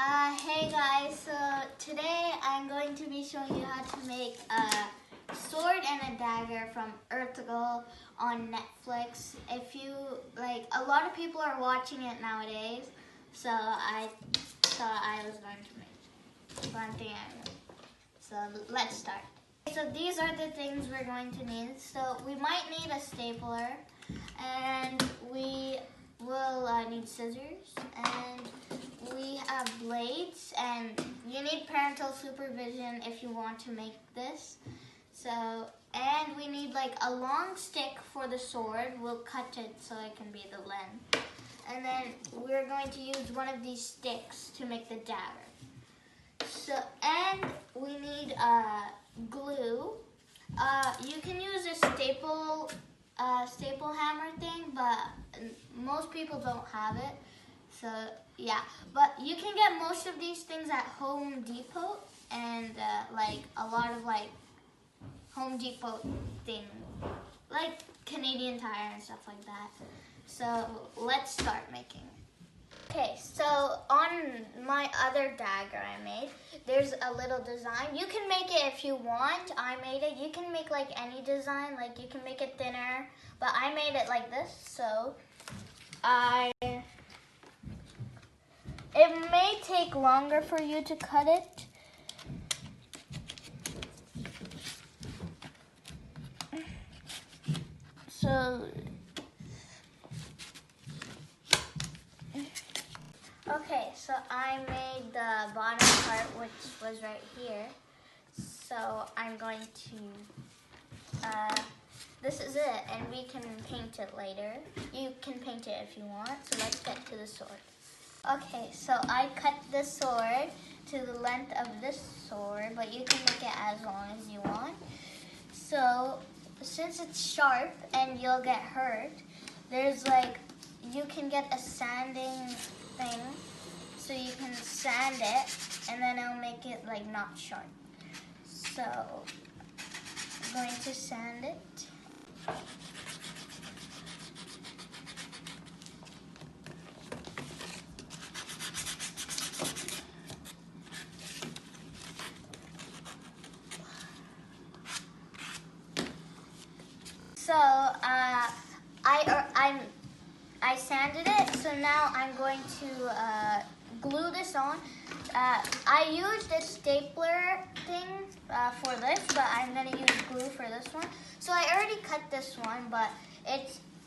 Hey guys, so today I'm going to be showing you how to make a sword and a dagger from Ertugrul on Netflix. If you like, a lot of people are watching it nowadays, so I thought I was going to make one thing. So let's start. So these are the things we're going to need. So we might need a stapler, and we will need scissors, and we have blades, and you need parental supervision if you want to make this. So, and we need like a long stick for the sword. We'll cut it so it can be the length. And then we're going to use one of these sticks to make the dagger. So, and we need glue. You can use a staple hammer thing, but most people don't have it. So yeah, but you can get most of these things at Home Depot and like a lot of like Home Depot thing, like Canadian Tire and stuff like that. So let's start making it. Okay, so on my other dagger I made, there's a little design. You can make it if you want. I made it. You can make like any design, like you can make it thinner, but I made it like this. So it may take longer for you to cut it. So, okay, so I made the bottom part, which was right here. So I'm going to, this is it, and we can paint it later. You can paint it if you want, so let's get to the sword. Okay, so I cut the sword to the length of this sword, but you can make it as long as you want. So, since it's sharp and you'll get hurt, there's like, you can get a sanding thing, so you can sand it, and then it'll make it like not sharp. So, I'm going to sand it. So I sanded it. So now I'm going to glue this on. I used a stapler thing for this, but I'm gonna use glue for this one. So I already cut this one, but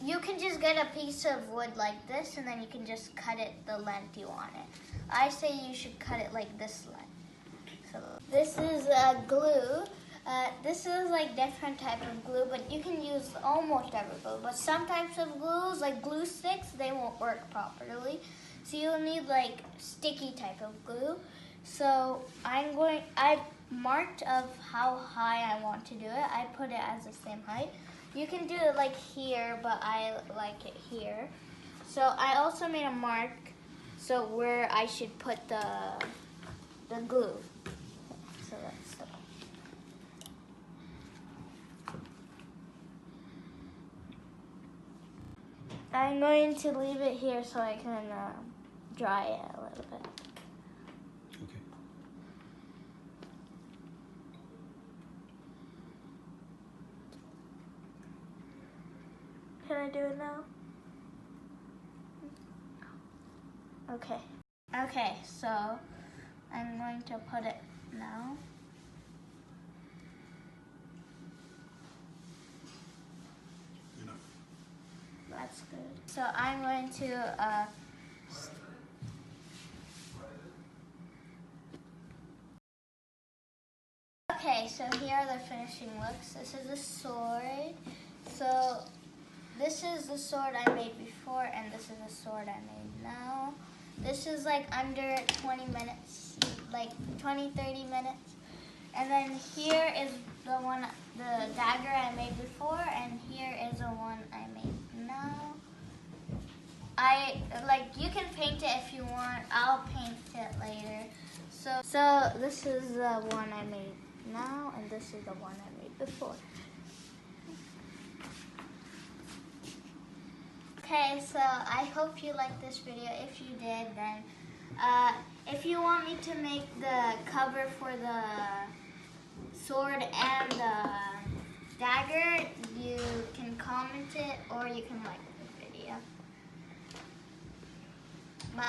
you can just get a piece of wood like this, and then you can just cut it the length you want it. I say you should cut it like this length. So this is glue. This is like different type of glue, but you can use almost every glue. But some types of glues, like glue sticks, they won't work properly. So you'll need like sticky type of glue. So I marked of how high I want to do it. I put it as the same height. You can do it like here, but I like it here. So I also made a mark so where I should put the glue. So that's the I'm going to leave it here so I can dry it a little bit. Okay. Can I do it now? Okay. Okay, so I'm going to put it now. That's good. So I'm going to okay, so here are the finishing looks. This is the sword. So this is the sword I made before, and this is the sword I made now. This is like under 20 minutes, like 20-30 minutes. And then here is the dagger I made before, and here is the one I made now. You can paint it if you want. I'll paint it later. So this is the one I made now, and this is the one I made before. Okay, so I hope you liked this video. If you did, then if you want me to make the cover for the sword and the dagger, you can comment it or you can like the video.